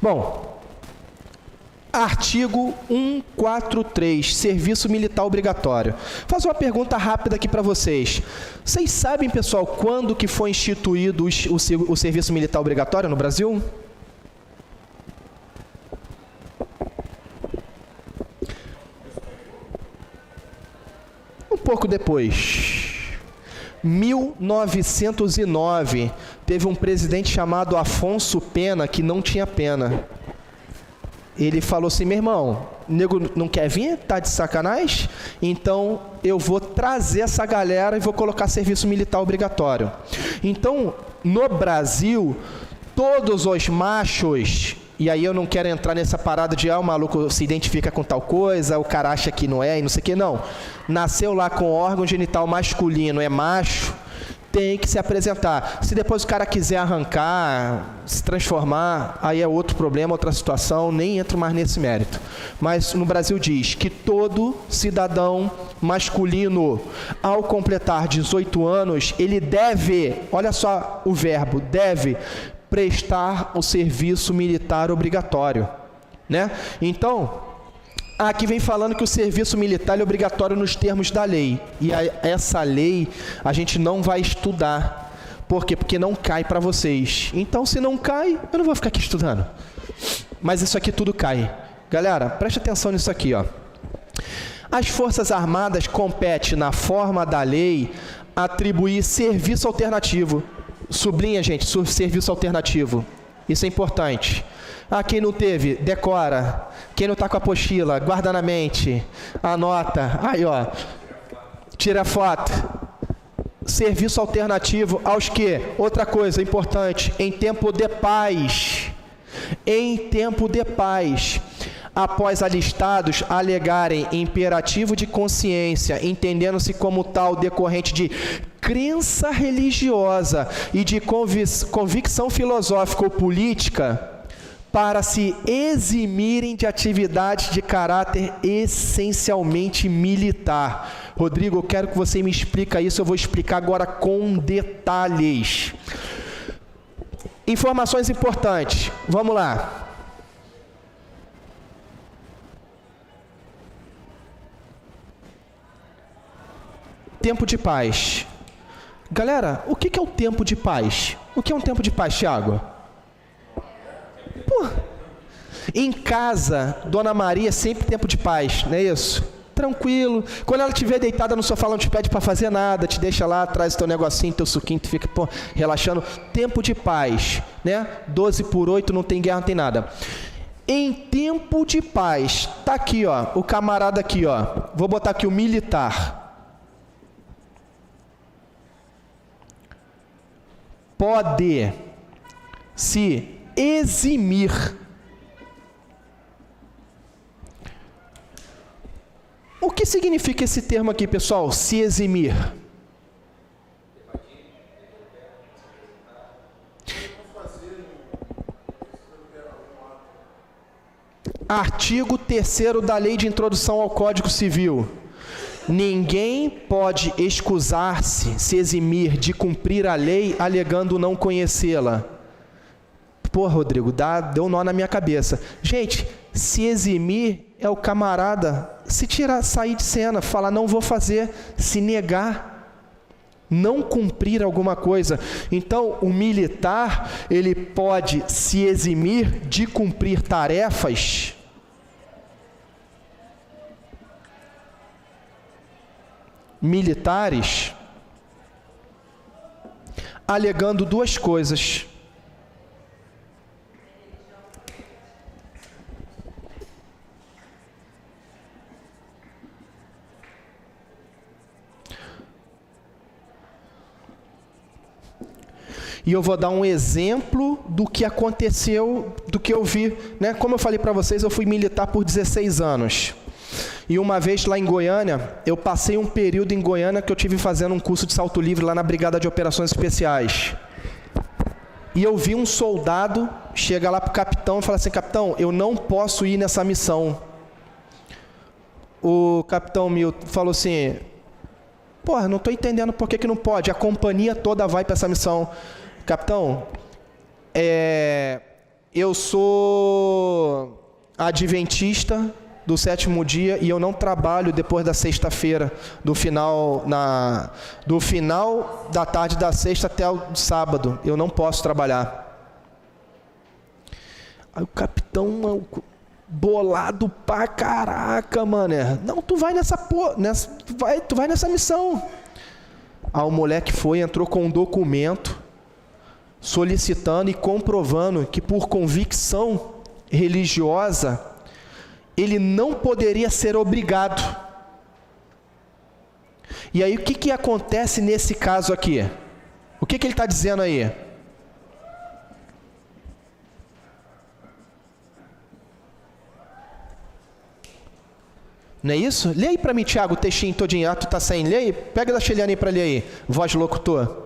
Bom, artigo 143, serviço militar obrigatório. Vou fazer uma pergunta rápida aqui para vocês. Vocês sabem, pessoal, quando que foi instituído o serviço militar obrigatório no Brasil? Um pouco depois. 1909, teve um presidente chamado Afonso Pena, que não tinha pena. Ele falou assim, meu irmão, nego não quer vir? Tá de sacanagem? Então, eu vou trazer essa galera e vou colocar serviço militar obrigatório. Então, no Brasil, todos os machos, e aí eu não quero entrar nessa parada de, o maluco se identifica com tal coisa, o cara acha que não é, e não sei o que, não. Nasceu lá com órgão genital masculino, é macho, tem que se apresentar. Se depois o cara quiser arrancar, se transformar, aí é outro problema, outra situação, nem entro mais nesse mérito. Mas no Brasil diz que todo cidadão masculino, ao completar 18 anos, ele deve, olha só o verbo, deve prestar o serviço militar obrigatório, né? Então, aqui vem falando que o serviço militar é obrigatório nos termos da lei. E essa lei a gente não vai estudar. Por quê? Porque não cai para vocês. Então, se não cai, eu não vou ficar aqui estudando. Mas isso aqui tudo cai. Galera, preste atenção nisso aqui, ó. As Forças Armadas compete na forma da lei atribuir serviço alternativo. Sublinha, gente, serviço alternativo. Isso é importante. Quem não teve, decora. Quem não está com a apostila, guarda na mente. Anota. Aí, ó. Tira foto. Serviço alternativo aos que? Outra coisa importante. Em tempo de paz. Em tempo de paz. Após alistados alegarem imperativo de consciência, entendendo-se como tal decorrente de crença religiosa e de convicção filosófica ou política, para se eximirem de atividades de caráter essencialmente militar. Rodrigo, eu quero que você me explique isso, eu vou explicar agora com detalhes. Informações importantes, vamos lá. Tempo de paz. Galera, o que é o tempo de paz? O que é um tempo de paz, Thiago? Pô, em casa, Dona Maria, sempre tempo de paz, não é isso? Tranquilo. Quando ela estiver deitada no sofá, ela não te pede para fazer nada, te deixa lá, traz teu negocinho, teu suquinho, tu fica relaxando. Tempo de paz, né? 12/8, não tem guerra, não tem nada. Em tempo de paz, tá aqui, ó, o camarada aqui, ó. Vou botar aqui o militar. Pode se eximir O que significa esse termo aqui, pessoal? Se eximir. Artigo 3º da Lei de Introdução ao Código Civil. Ninguém pode excusar-se, se eximir de cumprir a lei alegando não conhecê-la. Pô, Rodrigo, deu um nó na minha cabeça. Gente, se eximir é o camarada se tirar, sair de cena, falar não vou fazer, se negar, não cumprir alguma coisa. Então, o militar, ele pode se eximir de cumprir tarefas militares, alegando duas coisas. E eu vou dar um exemplo do que aconteceu, do que eu vi, né? Como eu falei para vocês, eu fui militar por 16 anos. E uma vez lá em Goiânia, eu passei um período em Goiânia que eu tive fazendo um curso de salto livre lá na Brigada de Operações Especiais. E eu vi um soldado chegar lá para o capitão e falar assim: capitão, eu não posso ir nessa missão. O capitão Milton falou assim: porra, não estou entendendo por que não pode, a companhia toda vai para essa missão. Capitão, eu sou adventista do sétimo dia e eu não trabalho depois da sexta-feira, do final da tarde da sexta até o sábado. Eu não posso trabalhar. Aí o capitão, bolado pra caraca, mané. Não, tu vai tu vai nessa missão. Aí o moleque entrou com um documento solicitando e comprovando que por convicção religiosa ele não poderia ser obrigado. E aí o que acontece nesse caso aqui? O que ele está dizendo aí? Não é isso? Lê aí para mim, Tiago, o textinho todinho. Ah, tu tá saindo. Lê aí. Pega da Cheliane aí para ler aí. Voz locutor.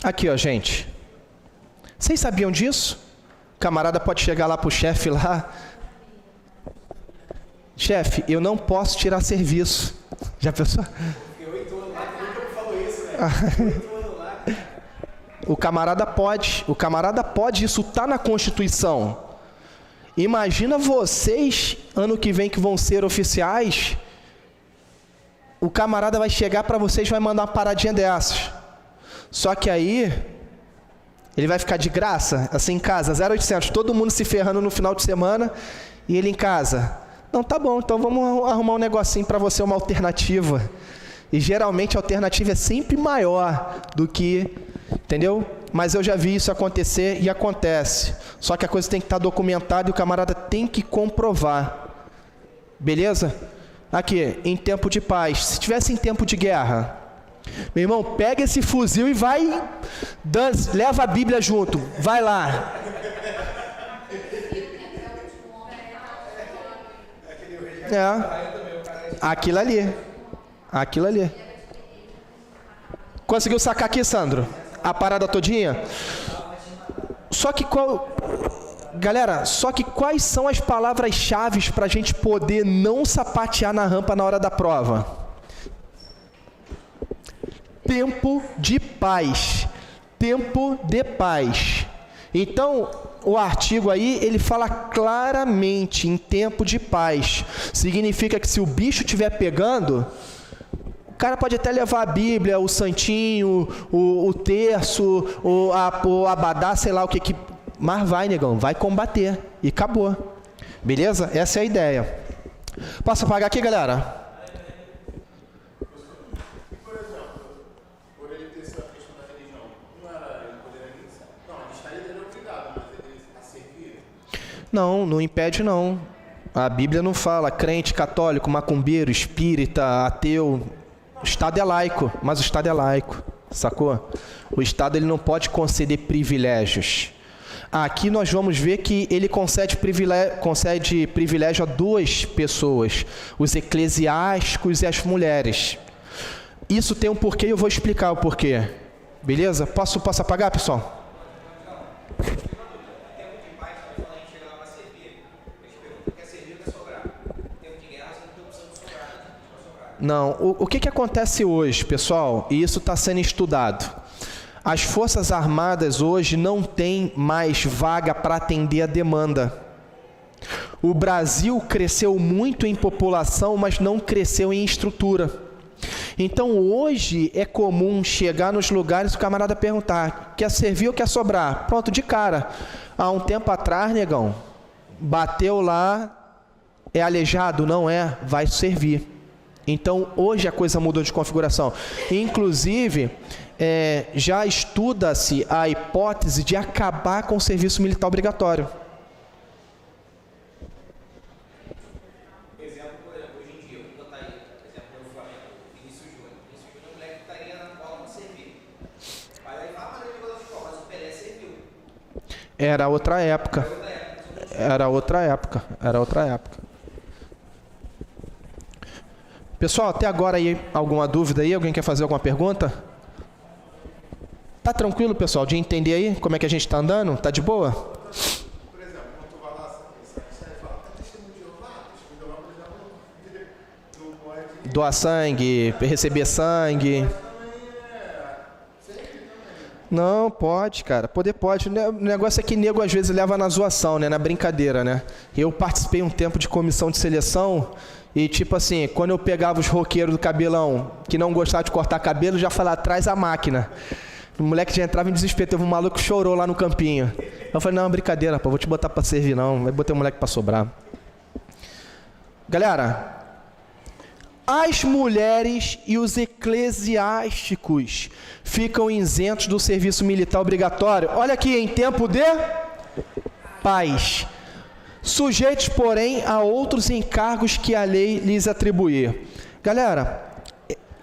Aqui, ó, gente. Vocês sabiam disso? O camarada pode chegar lá pro chefe lá. Chefe, eu não posso tirar serviço. Já pensou? Fiquei 8 anos lá, nunca me falou isso, velho. 8 anos lá. O camarada pode, isso tá na Constituição. Imagina vocês, ano que vem, que vão ser oficiais, o camarada vai chegar para vocês e vai mandar uma paradinha dessas. Só que aí, ele vai ficar de graça, assim em casa, 0800, todo mundo se ferrando no final de semana, e ele em casa. Não, tá bom, então vamos arrumar um negocinho para você, uma alternativa. E geralmente a alternativa é sempre maior do que, entendeu? Mas eu já vi isso acontecer e acontece. Só que a coisa tem que estar documentada e o camarada tem que comprovar. Beleza? Aqui, em tempo de paz. Se tivesse em tempo de guerra, meu irmão, pega esse fuzil e vai, leva a Bíblia junto, vai lá. Aquilo ali. Conseguiu sacar aqui, Sandro? A parada todinha? Galera, quais são as palavras-chave para a gente poder não sapatear na rampa na hora da prova? Tempo de paz. Tempo de paz. Então, o artigo aí, ele fala claramente em tempo de paz. Significa que se o bicho estiver pegando, o cara pode até levar a Bíblia, o santinho, o terço, o abadá, sei lá o que. Mas vai, negão, vai combater. E acabou. Beleza? Essa é a ideia. Posso apagar aqui, galera? Não, não impede não. A Bíblia não fala crente, católico, macumbeiro, espírita, ateu. O Estado é laico, mas o Estado é laico, sacou? O Estado ele não pode conceder privilégios. Aqui nós vamos ver que ele concede privilégio a duas pessoas, os eclesiásticos e as mulheres. Isso tem um porquê e eu vou explicar o porquê. Beleza? Posso apagar, pessoal? Não, o que acontece hoje, pessoal, e isso está sendo estudado. As Forças Armadas hoje não têm mais vaga para atender a demanda. O Brasil cresceu muito em população, mas não cresceu em estrutura. Então hoje é comum chegar nos lugares e o camarada perguntar, quer servir ou quer sobrar? Pronto, de cara. Há um tempo atrás, negão, bateu lá, é aleijado? Não é, vai servir. Então, hoje a coisa mudou de configuração. Inclusive, já estuda-se a hipótese de acabar com o serviço militar obrigatório. Exemplo, por exemplo, hoje em dia, eu vou botar aí, exemplo, no Flamengo, Vinícius Júnior. Vinícius Júnior é um moleque que estaria na bola para servir. Mas aí vai para ele de escola, mas o Pelé serviu. Era outra época. Pessoal, até agora aí, alguma dúvida aí? Alguém quer fazer alguma pergunta? Tá tranquilo, pessoal, de entender aí como é que a gente tá andando? Tá de boa? Por exemplo, quando tu vai lá, você fala, tá testemunho de Jeová? Testemunho de Jeová, por exemplo, não pode... Doar sangue, receber sangue... Não, pode, cara. Poder pode. O negócio é que nego às vezes leva na zoação, né? Na brincadeira, né? Eu participei um tempo de comissão de seleção e, tipo assim, quando eu pegava os roqueiros do cabelão que não gostavam de cortar cabelo, já falava, traz a máquina. O moleque já entrava em desespero. Teve um maluco que chorou lá no campinho. Eu falei, não, brincadeira, pô. Vou te botar pra servir, não. Vai botar o moleque pra sobrar. Galera... As mulheres e os eclesiásticos ficam isentos do serviço militar obrigatório. Olha aqui, em tempo de paz. Sujeitos, porém, a outros encargos que a lei lhes atribuir. Galera,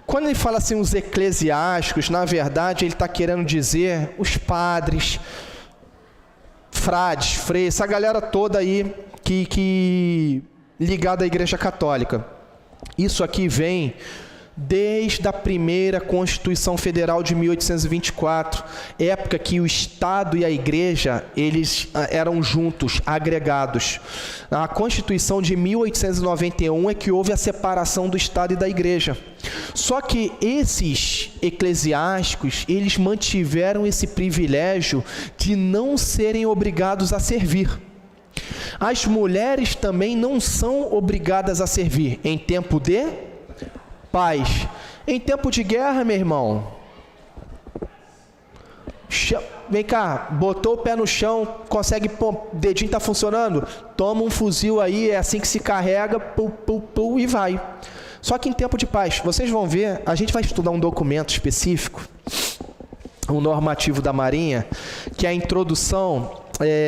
quando ele fala assim os eclesiásticos, na verdade ele está querendo dizer os padres, frades, freios, essa galera toda aí que ligada à Igreja Católica. Isso aqui vem desde a primeira Constituição Federal de 1824, época que o Estado e a Igreja, eles eram juntos, agregados. A Constituição de 1891 é que houve a separação do Estado e da Igreja. Só que esses eclesiásticos, eles mantiveram esse privilégio de não serem obrigados a servir. As mulheres também não são obrigadas a servir em tempo de paz. Em tempo de guerra, meu irmão, vem cá, botou o pé no chão, consegue, pô, dedinho tá funcionando? Toma um fuzil aí, é assim que se carrega, e vai. Só que em tempo de paz, vocês vão ver, a gente vai estudar um documento específico, um normativo da Marinha, que é a introdução...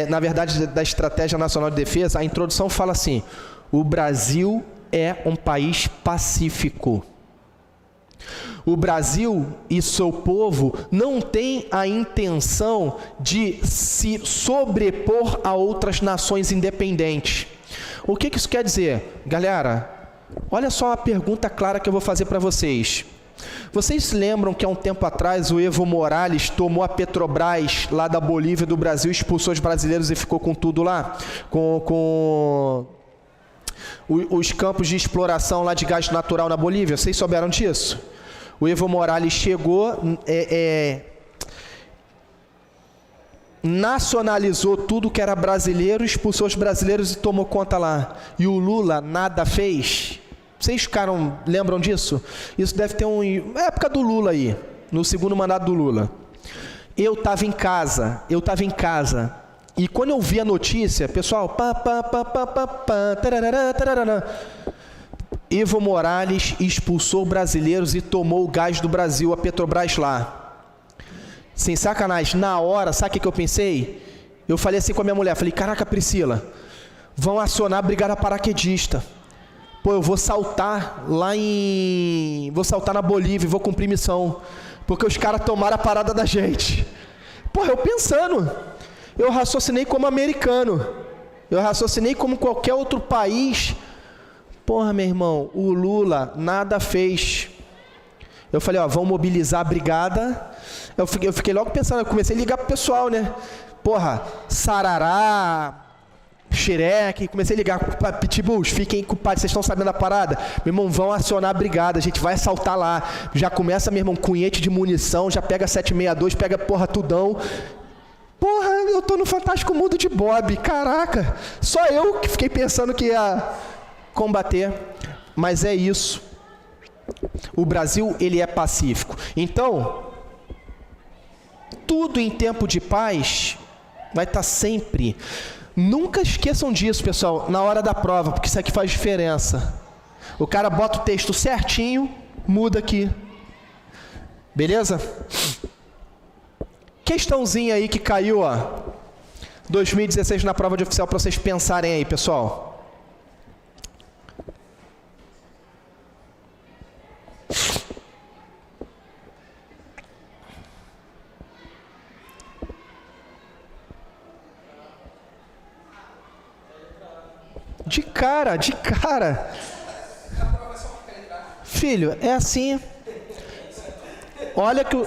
na verdade, da Estratégia Nacional de Defesa, a introdução fala assim: o Brasil é um país pacífico. O Brasil e seu povo não têm a intenção de se sobrepor a outras nações independentes. O que isso quer dizer? Galera, olha só a pergunta clara que eu vou fazer para vocês. Vocês se lembram que há um tempo atrás o Evo Morales tomou a Petrobras lá da Bolívia, do Brasil, expulsou os brasileiros e ficou com tudo lá? Com os campos de exploração lá de gás natural na Bolívia? Vocês souberam disso? O Evo Morales chegou, nacionalizou tudo que era brasileiro, expulsou os brasileiros e tomou conta lá. E o Lula nada fez. Vocês lembram disso? Isso deve ter época do Lula aí, no segundo mandato do Lula. Eu estava em casa, e quando eu vi a notícia, pessoal, Evo Morales expulsou brasileiros e tomou o gás do Brasil, a Petrobras lá. Sem sacanagem, na hora, sabe o que eu pensei? Eu falei assim com a minha mulher, falei, caraca, Priscila, vão acionar a brigada paraquedista. Pô, eu vou saltar vou saltar na Bolívia, vou cumprir missão, porque os caras tomaram a parada da gente. Pô, eu pensando, eu raciocinei como americano, eu raciocinei como qualquer outro país. Porra, meu irmão, o Lula nada fez. Eu falei, ó, vão mobilizar a brigada. Eu fiquei logo pensando, eu comecei a ligar pro pessoal, né? Porra, Sarará, Xereque, comecei a ligar para Pitbulls, fiquem culpados, vocês estão sabendo da parada? Meu irmão, vão acionar a brigada, a gente vai assaltar lá. Já começa, meu irmão, cunhete de munição, já pega 762, pega porra tudão. Porra, eu tô no Fantástico Mundo de Bob, caraca. Só eu que fiquei pensando que ia combater, mas é isso. O Brasil, ele é pacífico. Então, tudo em tempo de paz vai estar sempre... Nunca esqueçam disso, pessoal, na hora da prova, porque isso aqui faz diferença. O cara bota o texto certinho, muda aqui. Beleza? Questãozinha aí que caiu, ó. 2016 na prova de oficial, para vocês pensarem aí, pessoal. De cara. Filho, é assim. Olha que...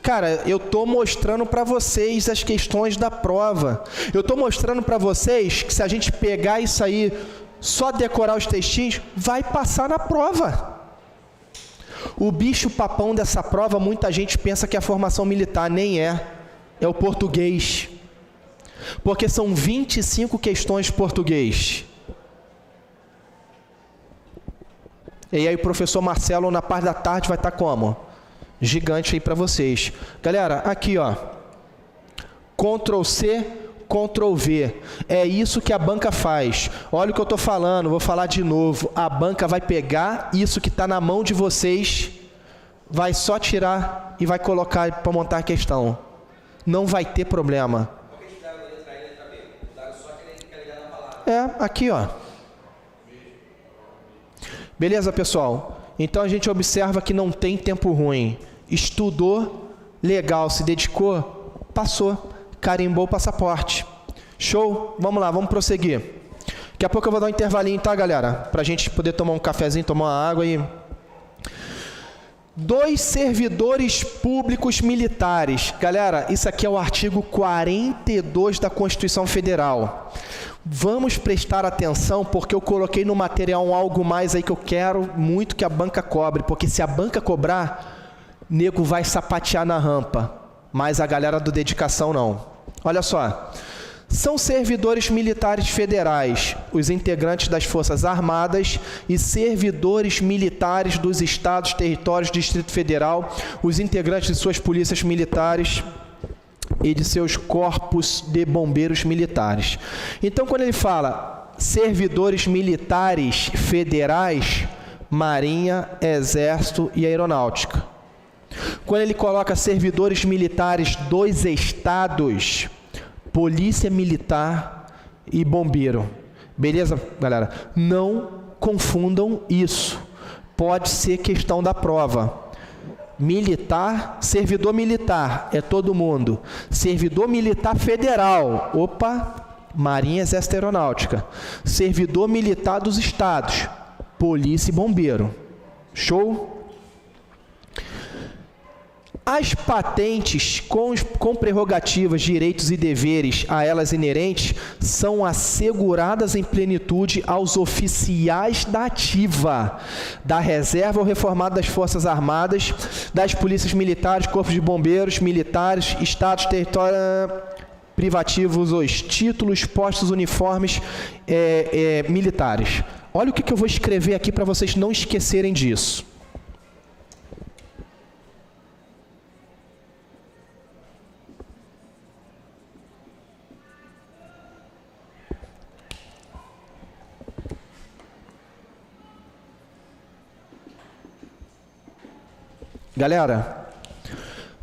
Cara, eu estou mostrando para vocês as questões da prova. Eu estou mostrando para vocês que se a gente pegar isso aí, só decorar os textinhos, vai passar na prova. O bicho papão dessa prova, muita gente pensa que é a formação militar. Nem é. É o português. Porque são 25 questões de português. E aí o professor Marcelo, na parte da tarde, vai estar como? Gigante aí para vocês. Galera, aqui ó, Ctrl C, Ctrl V. É isso que a banca faz. Olha o que eu estou falando, vou falar de novo. A banca vai pegar isso que está na mão de vocês, vai só tirar e vai colocar para montar a questão. Não vai ter problema. É, aqui ó. Beleza, pessoal? Então a gente observa que não tem tempo ruim. Estudou, legal, se dedicou, passou, carimbou o passaporte. Show? Vamos lá, vamos prosseguir. Daqui a pouco eu vou dar um intervalinho, tá, galera? Para a gente poder tomar um cafezinho, tomar uma água e... 2 servidores públicos militares. Galera, isso aqui é o artigo 42 da Constituição Federal. Vamos prestar atenção, porque eu coloquei no material algo mais aí que eu quero muito que a banca cobre, porque se a banca cobrar, nego vai sapatear na rampa, mas a galera do dedicação não. Olha só, são servidores militares federais, os integrantes das Forças Armadas e servidores militares dos estados, territórios, Distrito Federal, os integrantes de suas polícias militares e de seus corpos de bombeiros militares. Então, quando ele fala servidores militares federais, Marinha, Exército e Aeronáutica. Quando ele coloca servidores militares dos estados, Polícia Militar e Bombeiro. Beleza, galera? Não confundam isso. Pode ser questão da prova. Militar, servidor militar, é todo mundo. Servidor militar federal, opa, Marinha, Exército e Aeronáutica. Servidor militar dos estados, Polícia e Bombeiro. Show? As patentes com prerrogativas, direitos e deveres a elas inerentes são asseguradas em plenitude aos oficiais da ativa, da reserva ou reformada das Forças Armadas, das polícias militares, corpos de bombeiros militares, estados, territórios privativos, os títulos, postos, uniformes militares. Olha o que eu vou escrever aqui para vocês não esquecerem disso. Galera,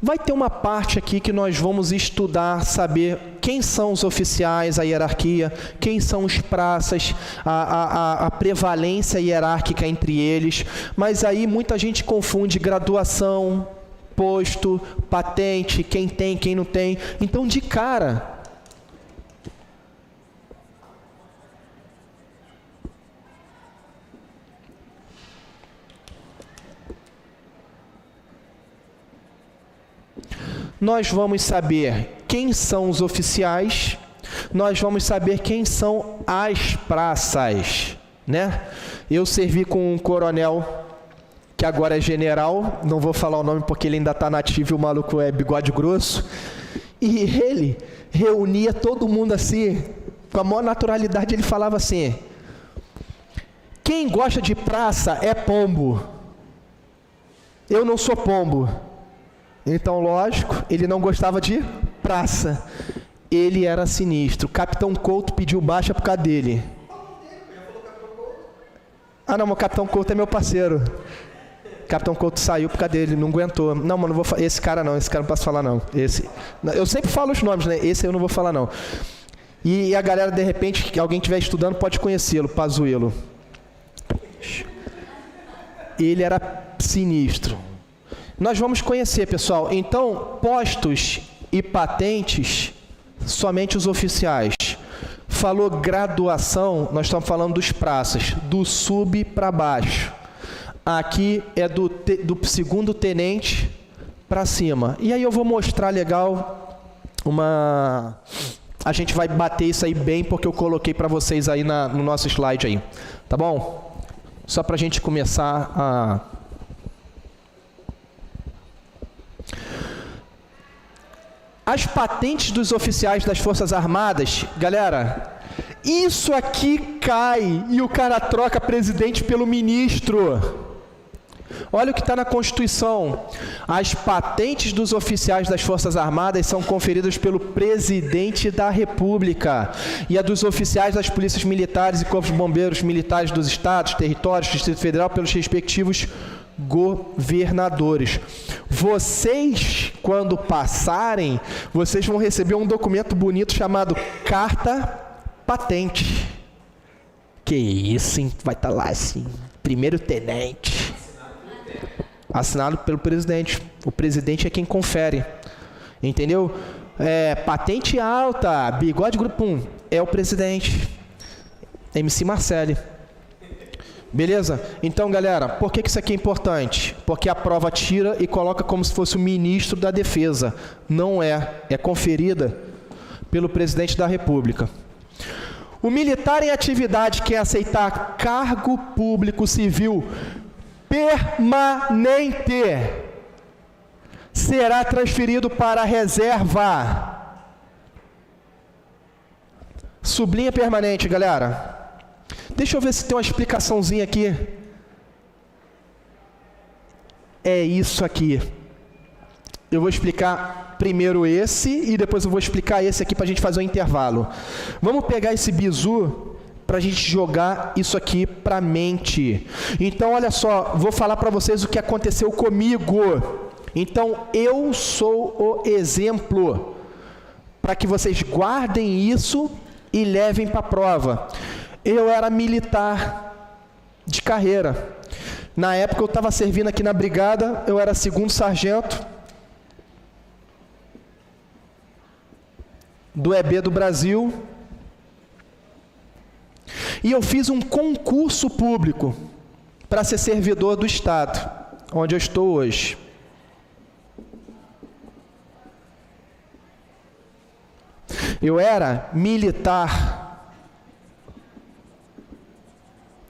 vai ter uma parte aqui que nós vamos estudar, saber quem são os oficiais, a hierarquia, quem são os praças, a prevalência hierárquica entre eles, mas aí muita gente confunde graduação, posto, patente, quem tem, quem não tem. Então, de cara, nós vamos saber quem são os oficiais, nós vamos saber quem são as praças, né? Eu servi com um coronel que agora é general, não vou falar o nome porque ele ainda está nativo e o maluco é bigode grosso, e ele reunia todo mundo assim, com a maior naturalidade. Ele falava assim: quem gosta de praça é pombo, eu não sou pombo. Então, lógico, ele não gostava de praça. Ele era sinistro. Capitão Couto pediu baixa por causa dele. Ah, não, mas o Capitão Couto é meu parceiro. Capitão Couto saiu por causa dele, não aguentou. Não, mano, não vou esse cara não posso falar não. Eu sempre falo os nomes, né? Esse eu não vou falar não. E a galera, de repente, que alguém estiver estudando, pode conhecê-lo, Pazuello. Ele era sinistro. Nós vamos conhecer, pessoal. Então, postos e patentes, somente os oficiais. Falou graduação, nós estamos falando dos praças, do sub para baixo. aqui é do segundo tenente para cima. E aí eu vou mostrar legal a gente vai bater isso aí bem, porque eu coloquei para vocês aí no nosso slide aí. Tá bom? Só para a gente começar a... As patentes dos oficiais das Forças Armadas, galera, isso aqui cai e o cara troca presidente pelo ministro. Olha o que está na Constituição. As patentes dos oficiais das Forças Armadas são conferidas pelo presidente da República. E a dos oficiais das polícias militares e corpos de bombeiros militares dos estados, territórios, Distrito Federal, pelos respectivos governadores. Vocês, quando passarem, vocês vão receber um documento bonito chamado Carta Patente. Que isso, hein? Vai estar lá assim, primeiro tenente. Assinado pelo presidente. O presidente é quem confere. Entendeu? Patente alta, bigode grupo 1, é o presidente. MC Marcelli. Beleza? Então, galera, por que isso aqui é importante? Porque a prova tira e coloca como se fosse o ministro da Defesa. Não é. É conferida pelo presidente da República. O militar em atividade que aceitar cargo público civil permanente será transferido para a reserva. Sublinha permanente, galera. Deixa eu ver se tem uma explicaçãozinha aqui. É isso aqui. Eu vou explicar primeiro esse e depois eu vou explicar esse aqui para a gente fazer um intervalo. Vamos pegar esse bizu para a gente jogar isso aqui para a mente. Então, olha só, vou falar para vocês o que aconteceu comigo. Então, eu sou o exemplo para que vocês guardem isso e levem para a prova. Eu era militar de carreira. Na época eu estava servindo aqui na brigada, eu era segundo sargento do EB do Brasil. E eu fiz um concurso público para ser servidor do Estado, onde eu estou hoje. Eu era militar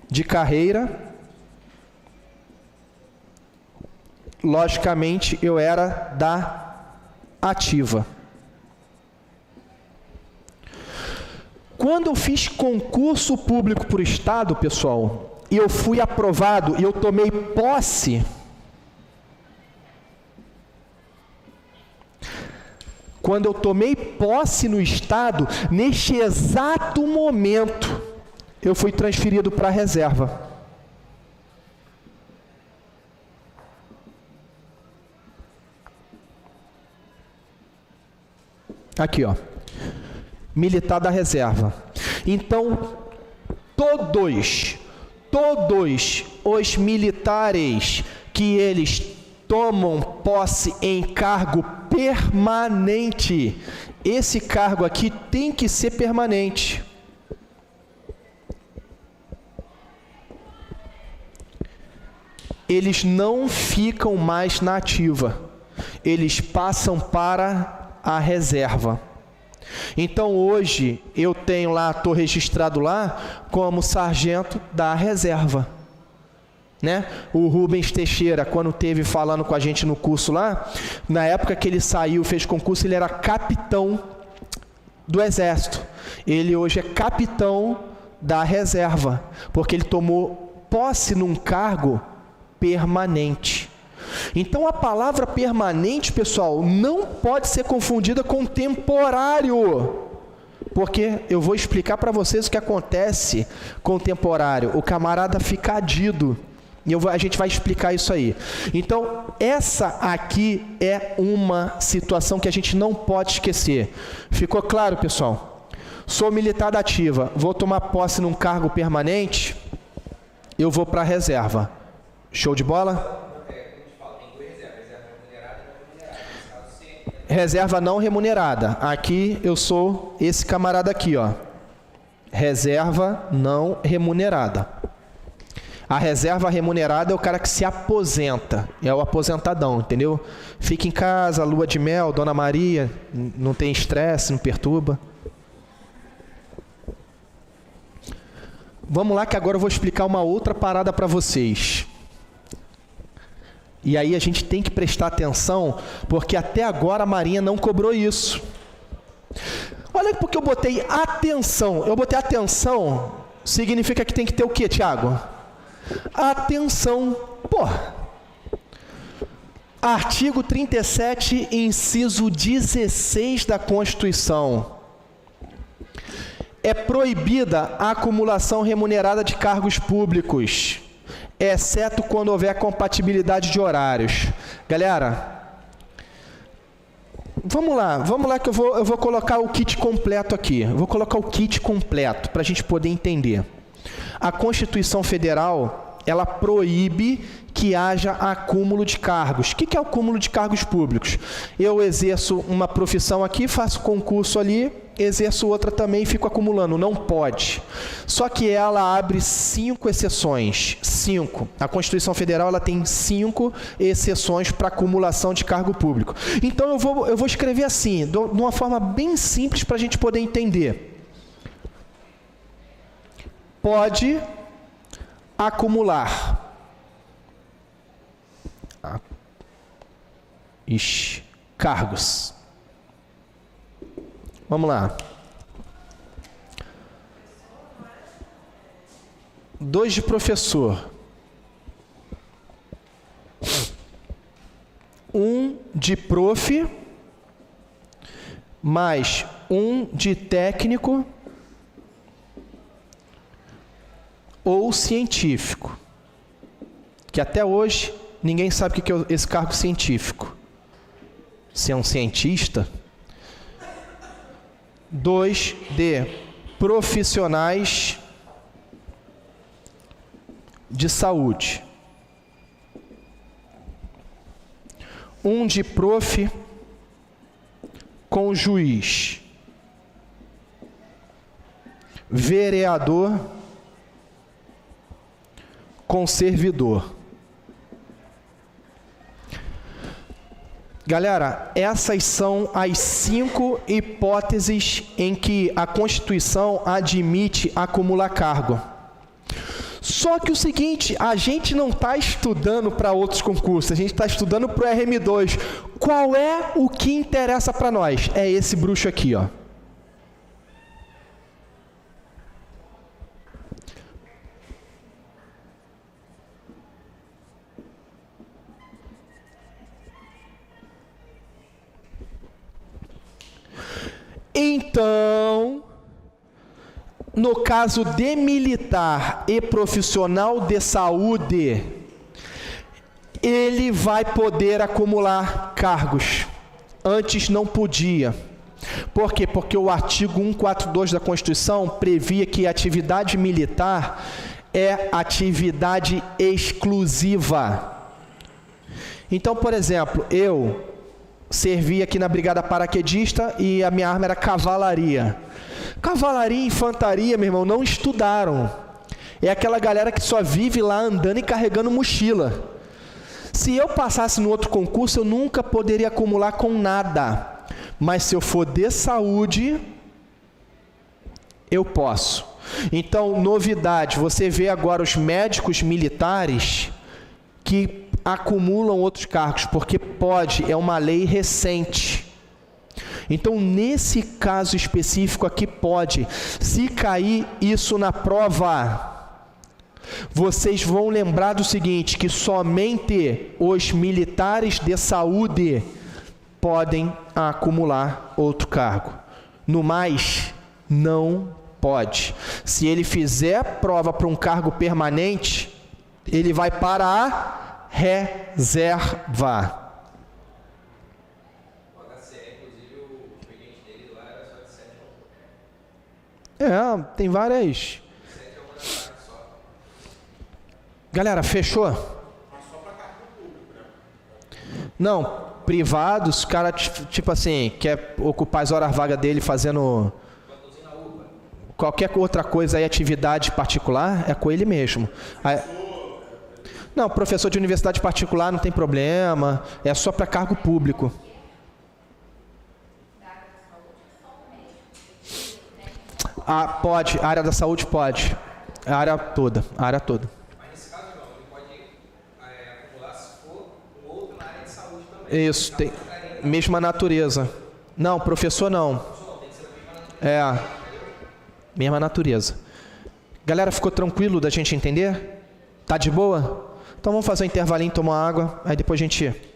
de carreira. Logicamente, eu era da ativa. Quando eu fiz concurso público para o Estado, pessoal, e eu fui aprovado e eu tomei posse, quando eu tomei posse no Estado, neste exato momento, eu fui transferido para a reserva. Aqui, ó. Militar da reserva. Então, todos os militares que eles tomam posse em cargo permanente, esse cargo aqui tem que ser permanente. Eles não ficam mais na ativa, eles passam para a reserva. Então hoje eu tenho lá, estou registrado lá como sargento da reserva, né? O Rubens Teixeira, quando teve falando com a gente no curso lá, na época que ele saiu, fez concurso, ele era capitão do Exército. Ele hoje é capitão da reserva, porque ele tomou posse num cargo permanente. Então a palavra permanente, pessoal, não pode ser confundida com temporário, porque eu vou explicar para vocês o que acontece com temporário. O camarada fica adido, e a gente vai explicar isso aí. Então essa aqui é uma situação que a gente não pode esquecer. Ficou claro, pessoal? Sou militar da ativa, vou tomar posse num cargo permanente, eu vou para a reserva. Show de bola? Reserva não remunerada. Aqui eu sou esse camarada aqui, ó. Reserva não remunerada. A reserva remunerada é o cara que se aposenta, é o aposentadão, entendeu? Fica em casa, lua de mel, Dona Maria, não tem estresse, não perturba. Vamos lá que agora eu vou explicar uma outra parada para vocês. E aí a gente tem que prestar atenção, porque até agora a Marinha não cobrou isso. Olha porque eu botei atenção. Eu botei atenção, significa que tem que ter o quê, Tiago? Atenção. Pô. Artigo 37, inciso 16 da Constituição. É proibida a acumulação remunerada de cargos públicos, exceto quando houver compatibilidade de horários. Galera, vamos lá que eu vou colocar o kit completo aqui. Eu vou colocar o kit completo para a gente poder entender. A Constituição Federal, ela proíbe que haja acúmulo de cargos. O que é o acúmulo de cargos públicos? Eu exerço uma profissão aqui, faço concurso ali, exerço outra também e fico acumulando. Não pode. Só que ela abre 5 exceções. 5. A Constituição Federal ela tem 5 exceções para acumulação de cargo público. Então eu vou escrever assim, de uma forma bem simples para a gente poder entender. Pode acumular cargos. Vamos lá. 2 de professor. 1 de prof, mais 1 de técnico ou científico. Que até hoje ninguém sabe o que é esse cargo científico. Se é um cientista. 2 de profissionais de saúde. 1 de prof com juiz, vereador com servidor. Galera, essas são as 5 hipóteses em que a Constituição admite acumular cargo. Só que o seguinte, a gente não está estudando para outros concursos, a gente está estudando para o RM2. Qual é o que interessa para nós? É esse bruxo aqui, ó. Então, no caso de militar e profissional de saúde, ele vai poder acumular cargos. Antes não podia. Por quê? Porque o artigo 142 da Constituição previa que a atividade militar é atividade exclusiva. Então, por exemplo, eu servi aqui na Brigada Paraquedista e a minha arma era cavalaria. Cavalaria e infantaria, meu irmão, não estudaram. É aquela galera que só vive lá andando e carregando mochila. Se eu passasse no outro concurso, eu nunca poderia acumular com nada. Mas se eu for de saúde, eu posso. Então, novidade, você vê agora os médicos militares que acumulam outros cargos, porque pode, é uma lei recente. Então, nesse caso específico aqui, pode. Se cair isso na prova, vocês vão lembrar do seguinte, que somente os militares de saúde podem acumular outro cargo. No mais, não pode. Se ele fizer prova para um cargo permanente, ele vai para a reserva. Tem várias. Galera, fechou? Não, privados, cara, tipo assim, quer ocupar as horas vagas dele fazendo qualquer outra coisa aí, atividade particular, é com ele mesmo. Não, professor de universidade particular não tem problema, é só para cargo público. Ah, pode, a área da saúde pode. A área toda, a área toda. Mas nesse caso não, ele pode acumular se for um outro na área de saúde também. Isso, tem mesma natureza. Não, professor não. É, mesma natureza. Galera, ficou tranquilo da gente entender? Tá de boa? Então vamos fazer um intervalinho, tomar água, aí depois a gente